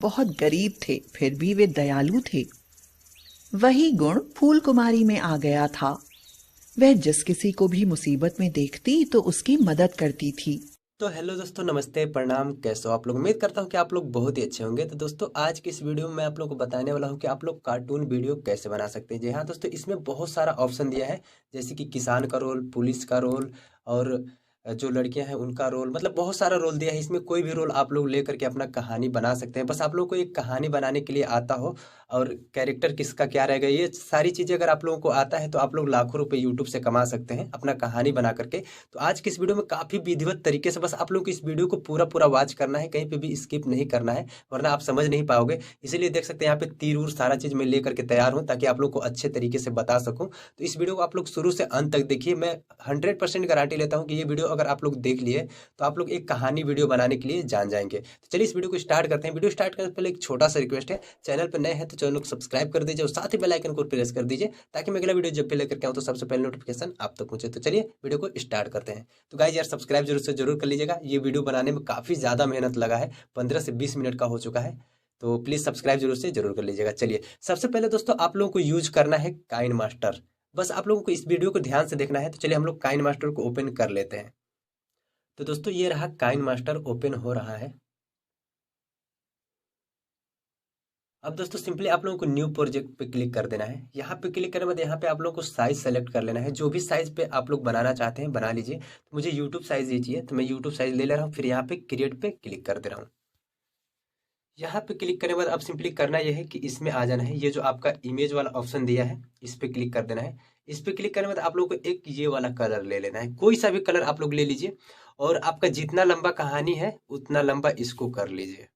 बहुत गरीब थे, फिर भी वे दयालु थे। वही गुण फूल कुमारी में आ गया था। वह जिस किसी को भी मुसीबत में देखती तो उसकी मदद करती थी। तो हेलो दोस्तों, नमस्ते, प्रणाम। कैसे हो आप लोग? उम्मीद करता हूँ कि आप लोग बहुत ही अच्छे होंगे। तो दोस्तों, आज की इस वीडियो में मैं आप लोगों को बताने वाला हूँ कि आप लोग कार्टून वीडियो कैसे बना सकते हैं। जी हाँ दोस्तों, इसमें बहुत सारा ऑप्शन दिया है, जैसे कि किसान का रोल, पुलिस का रोल और जो लड़कियां हैं उनका रोल। मतलब बहुत सारा रोल दिया है। इसमें कोई भी रोल आप लोग लेकर के अपना कहानी बना सकते हैं। बस आप लोग को एक कहानी बनाने के लिए आता हो और कैरेक्टर किसका क्या रहेगा, ये सारी चीज़ें अगर आप लोगों को आता है तो आप लोग लाखों रुपए यूट्यूब से कमा सकते हैं अपना कहानी बना करके। तो आज की इस वीडियो में काफ़ी विधिवत तरीके से बस आप लोग को इस वीडियो को पूरा पूरा वॉच करना है, कहीं पे भी स्किप नहीं करना है, वरना आप समझ नहीं पाओगे। इसीलिए देख सकते हैं यहाँ पे तीर उर सारा चीज़ मैं लेकर के तैयार हूँ, ताकि आप लोग को अच्छे तरीके से बता सकूँ। तो इस वीडियो को आप लोग शुरू से अंत तक देखिए। मैं 100% गारंटी लेता हूँ कि ये वीडियो अगर आप लोग देख लिए तो आप लोग एक कहानी वीडियो बनाने के लिए जान जाएंगे। तो चलिए इस वीडियो को स्टार्ट करते हैं। वीडियो स्टार्ट करने से पहले एक छोटा सा रिक्वेस्ट है, चैनल पर नए हैं तो चैनल को सब्सक्राइब कर दीजिए और साथ ही बेल आइकन को प्रेस कर दीजिए, ताकि मैं अगला वीडियो जब भी लेकर के आऊँ तो सबसे पहले नोटिफिकेशन आप तक पहुंचे। तो चलिए वीडियो को स्टार्ट करते हैं। तो गाइस यार, सब्सक्राइब जरूर से जरूर कर लीजिएगा। ये वीडियो बनाने में काफ़ी ज़्यादा मेहनत लगा है, 15 से 20 मिनट का हो चुका है। तो प्लीज़ सब्सक्राइब जरूर से जरूर कर लीजिएगा। चलिए सबसे पहले दोस्तों, आप लोगों को यूज करना है काइन मास्टर। बस आप लोगों को इस वीडियो को ध्यान से देखना है। तो चलिए हम लोग काइन मास्टर को ओपन कर लेते हैं। तो दोस्तों, ये रहा काइन मास्टर, ओपन हो रहा है। अब दोस्तों सिंपली आप लोगों को न्यू प्रोजेक्ट पे क्लिक कर देना है। यहाँ पे क्लिक करने के बाद यहाँ पे आप लोगों को साइज सेलेक्ट कर लेना है। जो भी साइज पे आप लोग बनाना चाहते हैं बना लीजिए। तो मुझे यूट्यूब साइज ही चाहिए, तो मैं यूट्यूब साइज ले ले रहा हूँ। फिर यहाँ पे क्रिएट पे क्लिक कर दे रहा हूँ। यहाँ पे क्लिक करने के बाद अब सिंपली करना यह है कि इसमें आ जाना है। ये जो आपका इमेज वाला ऑप्शन दिया है, इस पे क्लिक कर देना है। इस पे क्लिक करने के बाद आप लोगों को एक ये वाला कलर ले लेना है। कोई सा भी कलर आप लोग ले लीजिए और आपका जितना लंबा कहानी है उतना लंबा इसको कर लीजिए।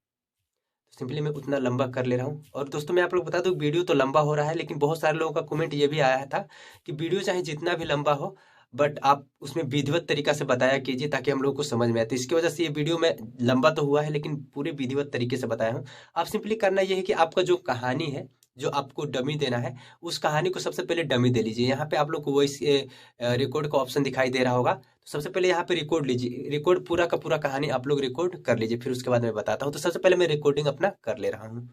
सिंपली मैं उतना लंबा कर ले रहा हूँ। और दोस्तों मैं आप लोग बता दूं, वीडियो तो लंबा हो रहा है, लेकिन बहुत सारे लोगों का कमेंट ये भी आया था कि वीडियो चाहे जितना भी लंबा हो, बट आप उसमें विधिवत तरीका से बताया कीजिए, ताकि हम लोग को समझ में आए। तो इसकी वजह से ये वीडियो में लंबा तो हुआ है, लेकिन पूरे विधिवत तरीके से बताया हूँ। आप सिंपली करना ये है कि आपका जो कहानी है, जो आपको डमी देना है, उस कहानी को सबसे पहले डमी दे लीजिए। यहाँ पे आप लोग को वॉइस रिकॉर्ड का ऑप्शन दिखाई दे रहा होगा। तो सबसे पहले यहाँ पे रिकॉर्ड लीजिए। रिकॉर्ड पूरा का पूरा कहानी आप लोग रिकॉर्ड कर लीजिए, फिर उसके बाद मैं बताता हूँ। तो सबसे पहले मैं रिकॉर्डिंग अपना कर ले रहा हूँ।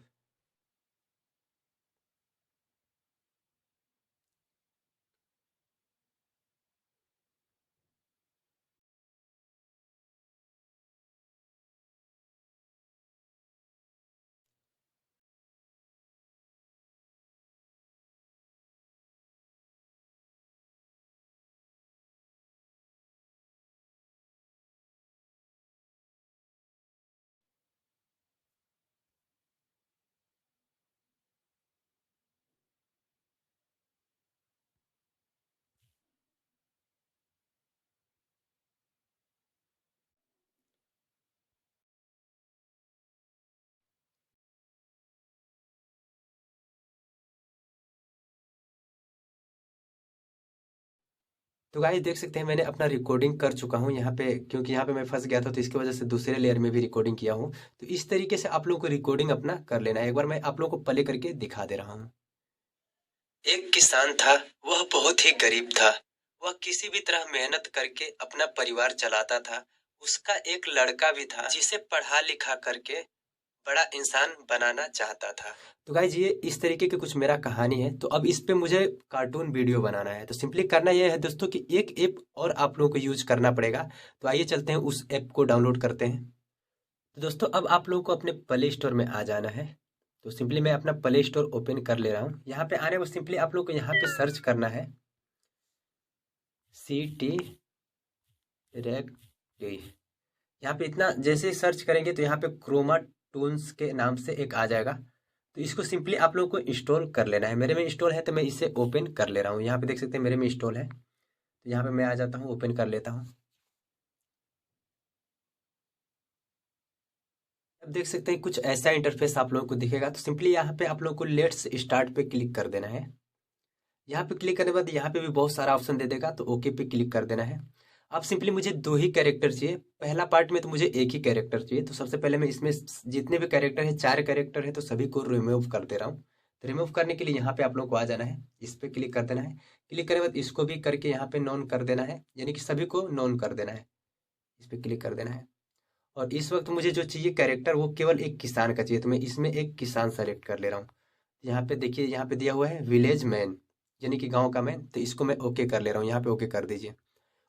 तो गाइस देख सकते हैं, मैंने अपना रिकॉर्डिंग कर चुका हूँ यहाँ पे, क्योंकि यहाँ पे मैं फंस गया था, तो इसकी वजह से दूसरे लेयर में भी रिकॉर्डिंग किया हूँ। तो इस तरीके से आप लोगों को रिकॉर्डिंग अपना कर लेना है। एक बार मैं आप लोगों को प्ले करके दिखा दे रहा हूँ। एक किसान था, वह बहुत ही गरीब था। वह किसी भी तरह मेहनत करके अपना परिवार चलाता था। उसका एक लड़का भी था, जिसे पढ़ा लिखा करके बड़ा इंसान बनाना चाहता था। तो गाइज ये इस तरीके की कुछ मेरा कहानी है। तो अब इस पे मुझे कार्टून वीडियो बनाना है। तो सिंपली करना यह है दोस्तों कि एक ऐप और आप लोगों को यूज करना पड़ेगा। तो आइए चलते हैं, उस ऐप को डाउनलोड करते हैं। तो दोस्तों अब आप लोगों को अपने प्ले स्टोर में आ जाना है। तो सिंपली मैं अपना प्ले स्टोर ओपन कर ले रहा हूँ। यहाँ पे आने को सिंपली आप लोग को यहाँ पे सर्च करना है, CT रेग। यहाँ पे इतना जैसे ही सर्च करेंगे तो यहाँ पे क्रोमा टूल्स के नाम से एक आ जाएगा। तो इसको सिंपली आप लोगों को इंस्टॉल कर लेना है। मेरे में इंस्टॉल है तो मैं इसे ओपन कर ले रहा हूँ। यहाँ पे देख सकते हैं मेरे में इंस्टॉल है। तो यहाँ पे मैं आ जाता हूँ, ओपन कर लेता हूँ। अब देख सकते हैं कुछ ऐसा इंटरफेस आप लोगों को दिखेगा। तो सिंपली यहाँ पे आप लोगों को लेट्स स्टार्ट पे क्लिक कर देना है। यहाँ पे क्लिक करने के बाद यहाँ पे भी बहुत सारा ऑप्शन दे देगा, तो ओके पे क्लिक कर देना है। अब सिंपली मुझे दो ही कैरेक्टर चाहिए। पहला पार्ट में तो मुझे एक ही कैरेक्टर चाहिए। तो सबसे पहले मैं इसमें जितने भी कैरेक्टर है, 4 कैरेक्टर है, तो सभी को रिमूव कर दे रहा हूँ। तो रिमूव करने के लिए यहाँ पे आप लोगों को आ जाना है, इस पे क्लिक कर देना है। क्लिक करने के बाद इसको भी करके यहाँ पे नॉन कर देना है, यानी कि सभी को नॉन कर देना है। इस पे क्लिक कर देना है। और इस वक्त मुझे जो चाहिए कैरेक्टर वो केवल एक किसान का चाहिए, तो मैं इसमें एक किसान सेलेक्ट कर ले रहा हूँ। यहाँ पे देखिए, यहाँ पे दिया हुआ है विलेज मैन, यानी कि गांव का मैन, तो इसको मैं ओके कर ले रहा हूँ। यहाँ पे ओके कर दीजिए।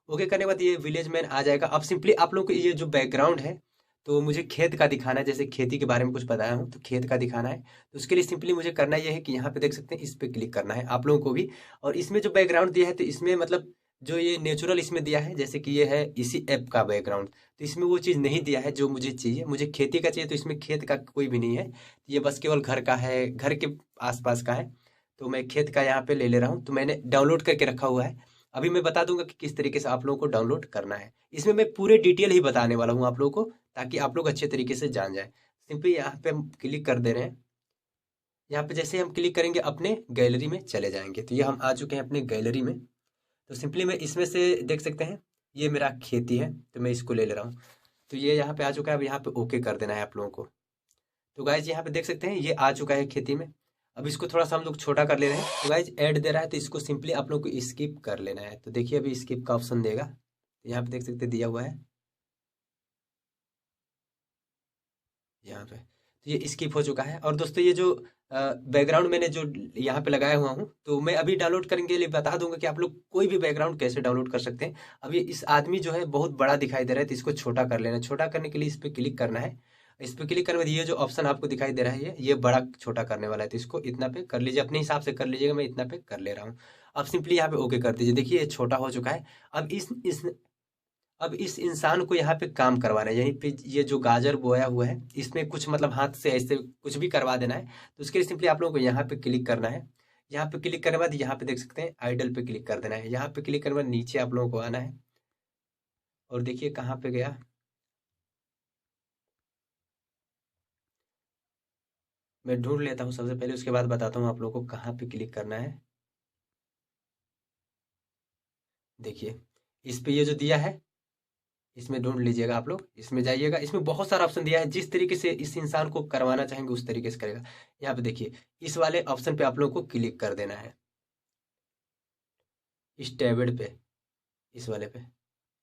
ओके करने के बाद ये विलेज मैन आ जाएगा। अब सिंपली आप लोग को ये जो बैकग्राउंड है, तो मुझे खेत का दिखाना है, जैसे खेती के बारे में कुछ बताया हूँ तो खेत का दिखाना है। तो उसके लिए सिंपली मुझे करना ये है कि यहाँ पे देख सकते हैं, इस पे क्लिक करना है आप लोगों को भी। और इसमें जो बैकग्राउंड दिया है, तो इसमें मतलब जो ये नेचुरल इसमें दिया है, जैसे कि ये है इसी ऐप का बैकग्राउंड, तो इसमें वो चीज़ नहीं दिया है जो मुझे चाहिए। मुझे खेती का चाहिए, तो इसमें खेत का कोई भी नहीं है, ये बस केवल घर का है, घर के आसपास का है। तो मैं खेत का यहाँ पे ले ले रहा हूँ, तो मैंने डाउनलोड करके रखा हुआ है। अभी मैं बता दूंगा कि किस तरीके से आप लोगों को डाउनलोड करना है। इसमें मैं पूरे डिटेल ही बताने वाला हूँ आप लोगों को, ताकि आप लोग अच्छे तरीके से जान जाए। सिंपली यहाँ पे हम क्लिक कर दे रहे हैं। यहाँ पे जैसे हम क्लिक करेंगे अपने गैलरी में चले जाएंगे, तो ये हम आ चुके हैं अपने गैलरी में। तो सिंपली मैं इसमें से देख सकते हैं, ये मेरा खेती है, तो मैं इसको ले ले रहा हूँ। तो ये यहाँ पे आ चुका है। अब यहाँ पे ओके कर देना है आप लोगों को। तो गाइज यहाँ पे देख सकते हैं, ये आ चुका है खेती में। अब इसको थोड़ा सा हम लोग छोटा कर ले रहे हैं। तो गाइज ऐड दे रहा है, तो इसको सिंपली आप लोग को स्किप कर लेना है। तो देखिए अभी स्किप का ऑप्शन देगा, तो यहाँ पे देख सकते हैं दिया हुआ है यहाँ पे। तो ये स्किप हो चुका है। और दोस्तों ये जो बैकग्राउंड मैंने जो यहाँ पे लगाया हुआ हूँ, तो मैं अभी डाउनलोड करने के लिए बता दूंगा कि आप लोग कोई भी बैकग्राउंड कैसे डाउनलोड कर सकते हैं। अब ये इस आदमी जो है बहुत बड़ा दिखाई दे रहा है, तो इसको छोटा कर लेना है। छोटा करने के लिए इस पर क्लिक करना है। इस पर क्लिक करने के बाद ये जो ऑप्शन आपको दिखाई दे रहा है, ये बड़ा छोटा करने वाला है, तो इसको इतना पे कर लीजिए, अपने हिसाब से कर लीजिएगा। मैं इतना पे कर ले रहा हूँ। अब सिंपली यहाँ पे ओके कर दीजिए। देखिए ये छोटा हो चुका है। अब इस इंसान को यहाँ पे काम करवाना है, यहीं पे ये जो गाजर बोया हुआ है, इसमें कुछ मतलब हाथ से ऐसे कुछ भी करवा देना है। तो उसके लिए सिंपली आप लोगों को यहाँ पे क्लिक करना है। यहाँ पे क्लिक करने के बाद यहाँ पे देख सकते हैं आइडल पे क्लिक कर देना है। यहाँ पे क्लिक करने के बाद नीचे आप लोगों को आना है, और देखिए कहाँ पे गया। मैं ढूंढ लेता हूँ सबसे पहले, उसके बाद बताता हूँ आप लोगों को कहाँ पे क्लिक करना है। देखिए इस पे ये जो दिया है, इसमें ढूंढ लीजिएगा आप लोग, इसमें जाइएगा। इसमें बहुत सारा ऑप्शन दिया है, जिस तरीके से इस इंसान को करवाना चाहेंगे उस तरीके से करेगा। यहाँ पे देखिए इस वाले ऑप्शन पे आप लोगों को क्लिक कर देना है, इस टैबेड पे, इस वाले पे,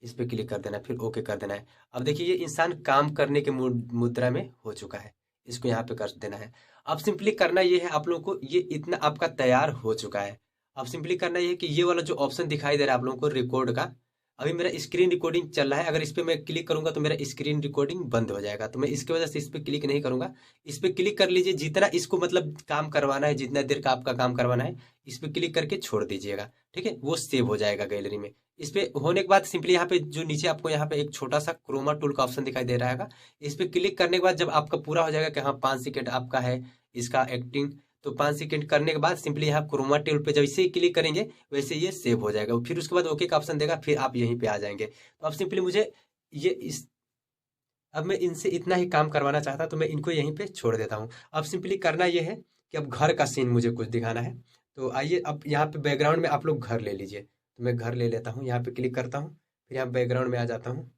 इस पे क्लिक कर देना है, फिर ओके कर देना है। अब देखिए ये इंसान काम करने के मुद्रा में हो चुका है, इसको यहाँ पे कर देना है। अब सिंपली करना ये है आप लोगों को, ये इतना आपका तैयार हो चुका है। अब सिंपली करना ये है कि ये वाला जो ऑप्शन दिखाई दे रहा है आप लोगों को रिकॉर्ड का, अभी मेरा स्क्रीन रिकॉर्डिंग चल रहा है। अगर इस पे मैं क्लिक करूंगा तो मेरा स्क्रीन रिकॉर्डिंग बंद हो जाएगा, तो मैं इसकी वजह से इस पे क्लिक नहीं करूंगा। इस पे क्लिक कर लीजिए, जितना इसको मतलब काम करवाना है, जितना देर का आपका काम करवाना है, इस पे क्लिक करके छोड़ दीजिएगा। ठीक है, वो सेव हो जाएगा गैलरी में। इस पे होने के बाद सिंपली यहाँ पे जो नीचे आपको यहाँ पे एक छोटा सा क्रोमा टूल का ऑप्शन दिखाई दे रहा है, इस पे क्लिक करने के बाद जब आपका पूरा हो जाएगा कि हाँ 5 सेकेंड आपका है इसका एक्टिंग, तो 5 सेकेंड करने के बाद सिंपली यहाँ क्रोमा टूल पे जैसे ही क्लिक करेंगे वैसे ये सेव हो जाएगा। फिर उसके बाद ओके का ऑप्शन देगा, फिर आप यहीं पे आ जाएंगे। तो अब सिंपली मुझे ये इस अब मैं इनसे इतना ही काम करवाना चाहता, तो मैं इनको यहीं पे छोड़ देता हूँ। अब सिंपली करना ये है कि अब घर का सीन मुझे कुछ दिखाना है। तो आइए अब यहाँ पे बैकग्राउंड में आप लोग घर ले लीजिए। तो मैं घर ले लेता हूँ, यहाँ पे क्लिक करता हूँ, फिर यहाँ बैकग्राउंड में आ जाता हूँ।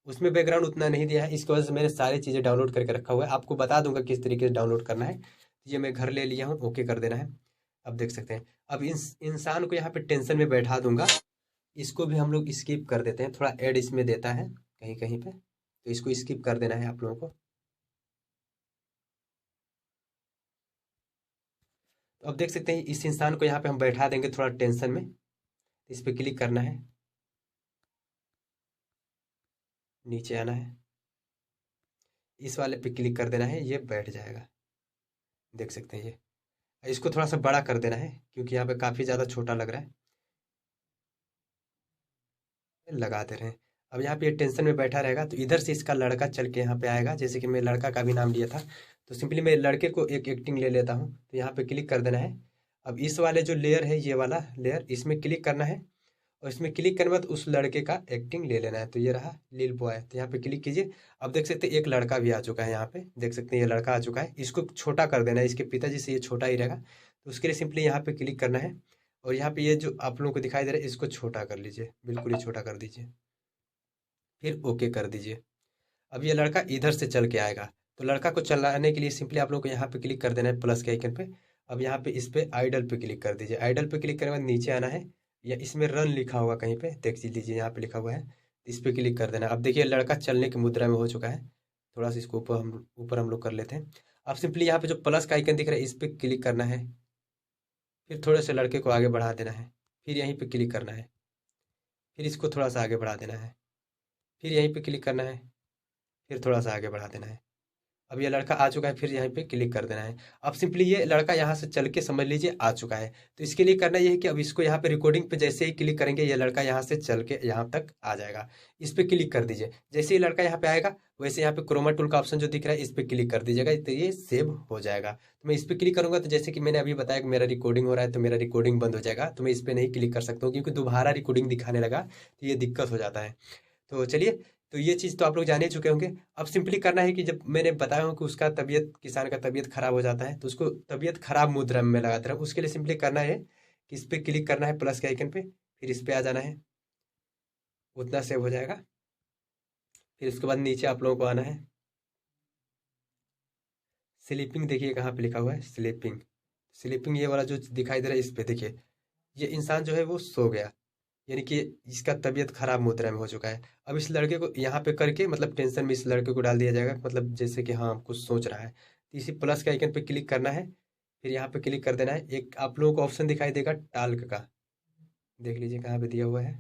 उसमें बैकग्राउंड उतना नहीं दिया है, इसकी वजह से मैंने सारी चीज़ें डाउनलोड करके रखा हुआ है। आपको बता दूंगा किस तरीके से डाउनलोड करना है। ये मैं घर ले लिया हूँ, ओके कर देना है। अब देख सकते हैं, अब इस इंसान को यहाँ पे टेंशन में बैठा दूंगा। इसको भी हम लोग स्किप कर देते हैं, थोड़ा ऐड इसमें देता है कहीं कहीं पे, तो इसको स्किप कर देना है आप लोगों को। तो अब देख सकते हैं इस इंसान को यहाँ पे हम बैठा देंगे थोड़ा टेंशन में। इस पे क्लिक करना है, नीचे आना है, इस वाले पे क्लिक कर देना है, ये बैठ जाएगा। देख सकते हैं ये, इसको थोड़ा सा बड़ा कर देना है क्योंकि यहाँ पे काफ़ी ज़्यादा छोटा लग रहा है। लगा दे रहे हैं। अब यहाँ पे ये टेंशन में बैठा रहेगा, तो इधर से इसका लड़का चल के यहाँ पे आएगा। जैसे कि मैं लड़का का भी नाम लिया था, तो सिंपली मैं लड़के को एक एक्टिंग ले लेता हूँ, तो यहाँ पे क्लिक कर देना है। अब इस वाले जो लेयर है, ये वाला लेयर, इसमें क्लिक करना है, और इसमें क्लिक करने के बाद उस लड़के का एक्टिंग ले लेना है। तो ये रहा लिल बॉय, तो यहाँ पे क्लिक कीजिए। अब देख सकते हैं एक लड़का भी आ चुका है, यहाँ पे देख सकते हैं ये लड़का आ चुका है। इसको छोटा कर देना है, इसके पिताजी से ये छोटा ही रहेगा। तो उसके लिए सिंपली यहाँ पे क्लिक करना है, और यहाँ पे ये जो आप लोगों को दिखाई दे रहा है इसको छोटा कर लीजिए, बिल्कुल ही छोटा कर दीजिए, फिर ओके कर दीजिए। अब ये लड़का इधर से चल के आएगा, तो लड़का को चलाने के लिए सिंपली आप लोग को यहाँ पे क्लिक कर देना है प्लस के आइकन पे। अब यहाँ पे इस पे आइडल पे क्लिक कर दीजिए। आइडल पे क्लिक करने के बाद नीचे आना है, या इसमें रन लिखा होगा कहीं पे, देख लीजिए यहाँ पे लिखा हुआ है इस पर क्लिक कर देना। अब देखिए लड़का चलने की मुद्रा में हो चुका है। थोड़ा सा इसको ऊपर हम लोग कर लेते हैं। अब सिंपली यहाँ पे जो प्लस का आइकन दिख रहा है इस पर क्लिक करना है। फिर थोड़े से लड़के को आगे बढ़ा देना है। फिर यहीं पे क्लिक करना है। फिर इसको थोड़ा सा आगे बढ़ा देना है। फिर यहीं पे क्लिक करना है। फिर थोड़ा सा आगे बढ़ा देना है। अब ये लड़का आ चुका है, फिर यहाँ पे क्लिक कर देना है। अब सिंपली ये लड़का यहाँ से चल के समझ लीजिए आ चुका है। तो इसके लिए करना ये है कि अब इसको यहाँ पे रिकॉर्डिंग पे जैसे ही क्लिक करेंगे ये लड़का यहाँ से चल के यहाँ तक आ जाएगा। इस पे क्लिक कर दीजिए। जैसे ही लड़का यहाँ पे आएगा वैसे यहाँ पे क्रोमा टूल का ऑप्शन जो दिख रहा है इस पे क्लिक कर दीजिएगा, तो ये सेव हो जाएगा। तो मैं इस पे क्लिक करूंगा तो जैसे कि मैंने अभी बताया कि मेरा रिकॉर्डिंग हो रहा है तो मेरा रिकॉर्डिंग बंद हो जाएगा। तो मैं इस पे नहीं क्लिक कर सकता हूँ क्योंकि दोबारा रिकॉर्डिंग दिखाने लगा तो ये दिक्कत हो जाता है। तो चलिए, तो ये चीज़ तो आप लोग जान ही चुके होंगे। अब सिंपली करना है कि जब मैंने बताया हूँ कि उसका तबीयत, किसान का तबीयत खराब हो जाता है तो उसको तबीयत खराब मुद्रा में लगाते रहो। उसके लिए सिंपली करना है कि इस पे क्लिक करना है प्लस के आइकन पे, फिर इस पे आ जाना है, उतना सेव हो जाएगा। फिर उसके बाद नीचे आप लोगों को आना है। स्लीपिंग देखिए कहाँ पे लिखा हुआ है स्लीपिंग। स्लीपिंग ये वाला जो दिखाई दे रहा है इस पे देखिए, ये इंसान जो है वो सो गया, यानी कि इसका तबीयत खराब मुद्रा में हो चुका है। अब इस लड़के को यहाँ पे करके मतलब टेंशन में इस लड़के को डाल दिया जाएगा, मतलब जैसे कि हाँ कुछ सोच रहा है। तो इसी प्लस के आइकन पे क्लिक करना है। फिर यहाँ पे क्लिक कर देना है। एक आप लोगों को ऑप्शन दिखाई देगा टाल्क का, देख लीजिए कहाँ पे दिया हुआ है।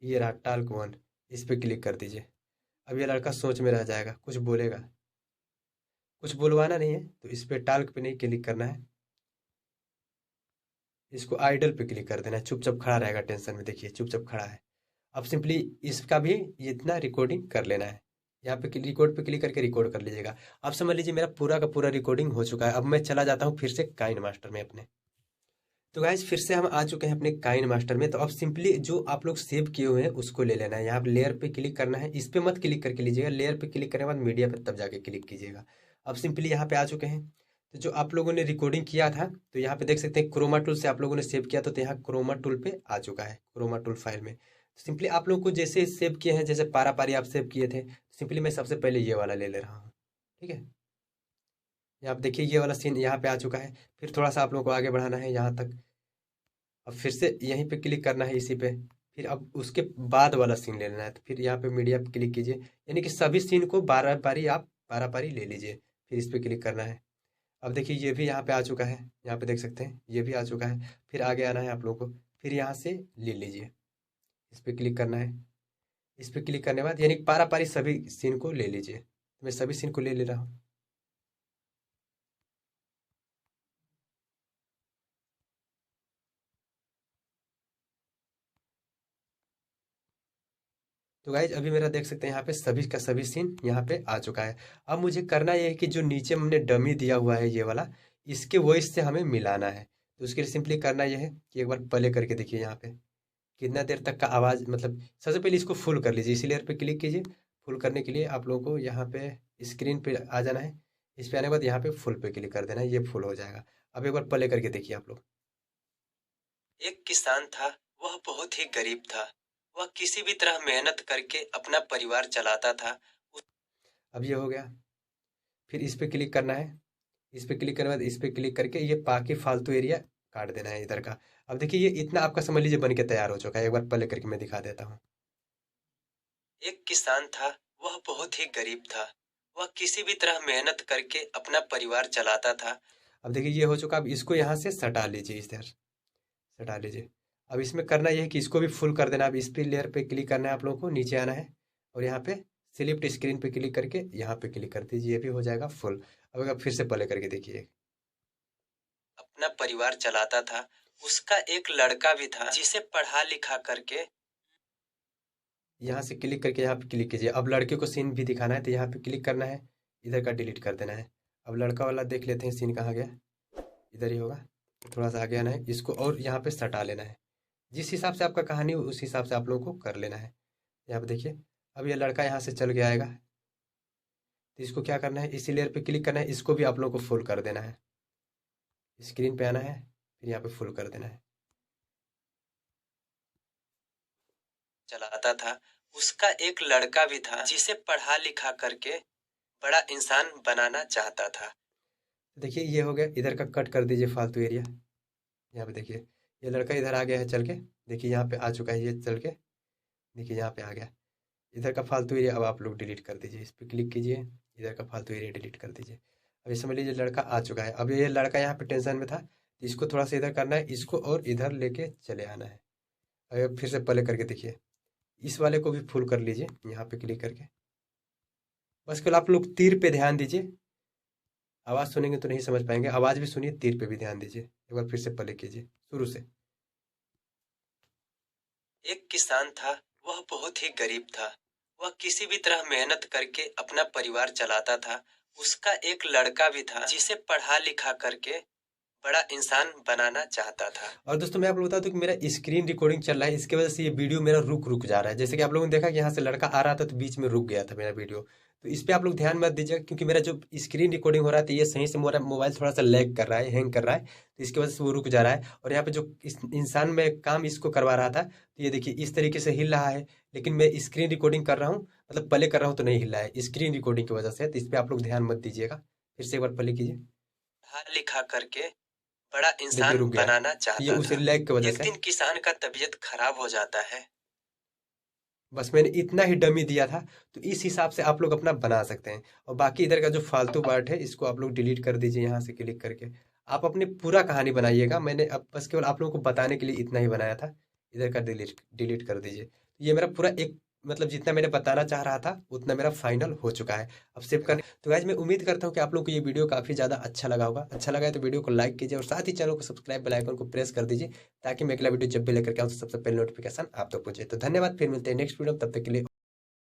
ये रहा टाल्क वन, इस पे क्लिक कर दीजिए। अब ये लड़का सोच में रह जाएगा, कुछ बोलेगा, कुछ बुलवाना नहीं है तो इस पे टाल्क पे नहीं क्लिक करना है। इसको आइडल पे क्लिक कर देना है, चुपचाप खड़ा रहेगा टेंशन में, देखिए चुपचाप खड़ा है। अब सिंपली इसका भी इतना रिकॉर्डिंग कर लेना है। यहाँ पे रिकॉर्ड पे क्लिक करके रिकॉर्ड कर लीजिएगा। अब समझ लीजिए मेरा पूरा का पूरा रिकॉर्डिंग हो चुका है। अब मैं चला जाता हूँ फिर से काइन मास्टर में अपने। तो गाइज फिर से हम आ चुके हैं अपने काइन मास्टर में। तो अब सिंपली जो आप लोग सेव किए हुए हैं उसको ले लेना है। यहाँ पे लेयर पे क्लिक करना है, इस पे मत क्लिक करके लीजिएगा, लेयर पे क्लिक करने के बाद मीडिया पे तब जाके क्लिक कीजिएगा। अब सिंपली यहाँ पे आ चुके हैं। तो जो आप लोगों ने रिकॉर्डिंग किया था तो यहाँ पे देख सकते हैं क्रोमा टूल से आप लोगों ने सेव किया था, तो यहाँ क्रोमा टूल पे आ चुका है, क्रोमा टूल फाइल में। सिंपली आप लोग को जैसे सेव किए हैं, जैसे पारा पारी आप सेव किए थे, सिंपली मैं सबसे पहले ये वाला ले ले रहा हूँ। ठीक है, यहाँ पे देखिए ये वाला सीन यहाँ पे आ चुका है। फिर थोड़ा सा आप लोगों को आगे बढ़ाना है यहाँ तक। अब फिर से यहीं पे क्लिक करना है इसी पे। फिर अब उसके बाद वाला सीन ले लेना है, तो फिर यहाँ पे मीडिया पे क्लिक कीजिए, यानी कि सभी सीन को बारह पारी ले लीजिए। फिर इस पे क्लिक करना है। अब देखिए ये भी यहाँ पे आ चुका है, यहाँ पे देख सकते हैं ये भी आ चुका है। फिर आगे आना है आप लोगों को, फिर यहाँ से ले लीजिए, इस पे क्लिक करना है। इस पे क्लिक करने के बाद यानी पारा पारी सभी सीन को ले लीजिए। तो मैं सभी सीन को ले ले रहा हूँ। तो गाइज अभी मेरा देख सकते हैं यहाँ पे सभी का सभी सीन यहाँ पे आ चुका है। अब मुझे करना ये है कि जो नीचे हमने डमी दिया हुआ है ये वाला, इसके वॉइस से हमें मिलाना है। तो उसके लिए सिंपली करना ये है कि एक बार प्ले करके देखिए यहाँ पे कितना देर तक का आवाज़, मतलब सबसे पहले इसको फुल कर लीजिए, इसी लेयर पे क्लिक कीजिए। फुल करने के लिए आप लोगों को यहाँ पे स्क्रीन पे आ जाना है। इस पे आने के बाद यहाँ पे फुल पे क्लिक कर देना है, ये फुल हो जाएगा। अब एक बार प्ले करके देखिए आप लोग। एक किसान था, वह बहुत ही गरीब था। वह किसी भी तरह मेहनत करके अपना परिवार चलाता था। अब ये हो गया। फिर इस पे क्लिक करना है। इस पे क्लिक करने के बाद इस पे क्लिक करके ये बाकी फालतू एरिया काट देना है इधर का। अब देखिए ये इतना आपका समझ लीजिए बन के तैयार हो चुका है। एक बार प्ले करके मैं दिखा देता हूँ। एक किसान था, वह बहुत ही गरीब था। वह किसी भी तरह मेहनत करके अपना परिवार चलाता था। अब देखिए ये हो चुका। अब इसको यहाँ से सटा लीजिए, इधर हटा लीजिए। अब इसमें करना यह है कि इसको भी फुल कर देना। अब इस पे लेयर पे क्लिक करना है आप लोगों को, नीचे आना है और यहाँ पे स्लिप्ट स्क्रीन पे क्लिक करके यहाँ पे क्लिक कर दीजिए, ये भी हो जाएगा फुल। अब अगर फिर से प्ले करके देखिए। अपना परिवार चलाता था, उसका एक लड़का भी था जिसे पढ़ा लिखा करके, यहाँ से क्लिक करके यहाँ पे क्लिक कीजिए। अब लड़के को सीन भी दिखाना है तो यहाँ पे क्लिक करना है, इधर का डिलीट कर देना है। अब लड़का वाला देख लेते हैं सीन कहाँ गया, इधर ही होगा। थोड़ा सा आगे आना है इसको और यहाँ पे सटा लेना है। जिस हिसाब से आपका कहानी हो उस हिसाब से आप लोगों को कर लेना है। यहाँ पे देखिए अब ये लड़का यहाँ से चल के आएगा तो इसको क्या करना है, इसी लेयर पे क्लिक करना है, इसको भी आप लोगों को फुल कर देना है। स्क्रीन पे आना है, फिर यहाँ पे फुल कर देना है। चलाता था, उसका एक लड़का भी था जिसे पढ़ा लिखा करके बड़ा इंसान बनाना चाहता था। देखिए ये हो गया, इधर का कट कर दीजिए फालतू एरिया। यहाँ पे देखिए ये लड़का इधर आ गया है चल के, देखिए यहाँ पे आ चुका है ये चल के, देखिए यहाँ पे आ गया। इधर का फालतू एरिया अब आप लोग डिलीट कर दीजिए, इस पर क्लिक कीजिए, इधर का फालतू एरिया डिलीट कर दीजिए। अब ये समझ लीजिए लड़का आ चुका है। अब ये लड़का यहाँ पे टेंशन में था, इसको थोड़ा सा इधर करना है, इसको और इधर लेके चले आना है। अब फिर से प्ले करके देखिए, इस वाले को भी फुल कर लीजिए यहाँ पे क्लिक करके। बस केवल आप लोग तीर पे ध्यान दीजिए, आवाज़ सुनेंगे तो नहीं समझ पाएंगे, आवाज़ भी सुनिए, तीर पे भी ध्यान दीजिए। एक बार फिर से प्ले कीजिए शुरू से। एक किसान था, वह बहुत ही गरीब था। वह किसी भी तरह मेहनत करके अपना परिवार चलाता था। उसका एक लड़का भी था जिसे पढ़ा लिखा करके बड़ा इंसान बनाना चाहता था। और दोस्तों मैं आप लोग बता दूं कि मेरा स्क्रीन रिकॉर्डिंग चल रहा है, इसकी वजह से ये वीडियो मेरा रुक जा रहा है। जैसे कि आप लोगों ने देखा कि यहाँ से लड़का आ रहा था तो बीच में रुक गया था मेरा वीडियो, तो इस पे आप लोग ध्यान मत दीजिएगा, क्योंकि मेरा जो स्क्रीन रिकॉर्डिंग हो रहा है तो ये सही से मेरा मोबाइल थोड़ा सा लैग कर रहा है, हैंग कर रहा है, तो इसकी वजह से वो रुक जा रहा है। और यहाँ पे जो इस इंसान में काम इसको करवा रहा था, तो ये देखिए इस तरीके से हिल रहा है, लेकिन मैं स्क्रीन रिकॉर्डिंग कर रहा हूँ, मतलब प्ले कर रहा हूँ तो नहीं हिल रहा है, स्क्रीन रिकॉर्डिंग की वजह से। तो इस पे आप लोग ध्यान मत दीजिएगा। फिर से एक बार प्ले कीजिए। पढ़ा लिखा करके बड़ा इंसान बनाना चाहता था। उस लैग की वजह से एक दिन किसान का तबीयत खराब हो जाता है। बस मैंने इतना ही डमी दिया था, तो इस हिसाब से आप लोग अपना बना सकते हैं। और बाकी इधर का जो फालतू पार्ट है इसको आप लोग डिलीट कर दीजिए यहाँ से क्लिक करके। आप अपनी पूरा कहानी बनाइएगा, मैंने अब बस केवल आप लोगों को बताने के लिए इतना ही बनाया था। इधर का डिलीट कर दीजिए। ये मेरा पूरा एक मतलब जितना मैंने बताना चाह रहा था उतना मेरा फाइनल हो चुका है। अब सेव कर। तो गाइज मैं उम्मीद करता हूँ कि आप लोगों को ये वीडियो काफ़ी ज़्यादा अच्छा लगा होगा। अच्छा लगा है तो वीडियो को लाइक कीजिए और साथ ही चैनल को सब्सक्राइब, बेल आइकन को प्रेस कर दीजिए, ताकि मैं अगला वीडियो जब भी लेकर के आऊँ तो सबसे पहले नोटिफिकेशन आप तक पहुंचे। तो धन्यवाद, फिर मिलते हैं नेक्स्ट वीडियो, तब तक के लिए।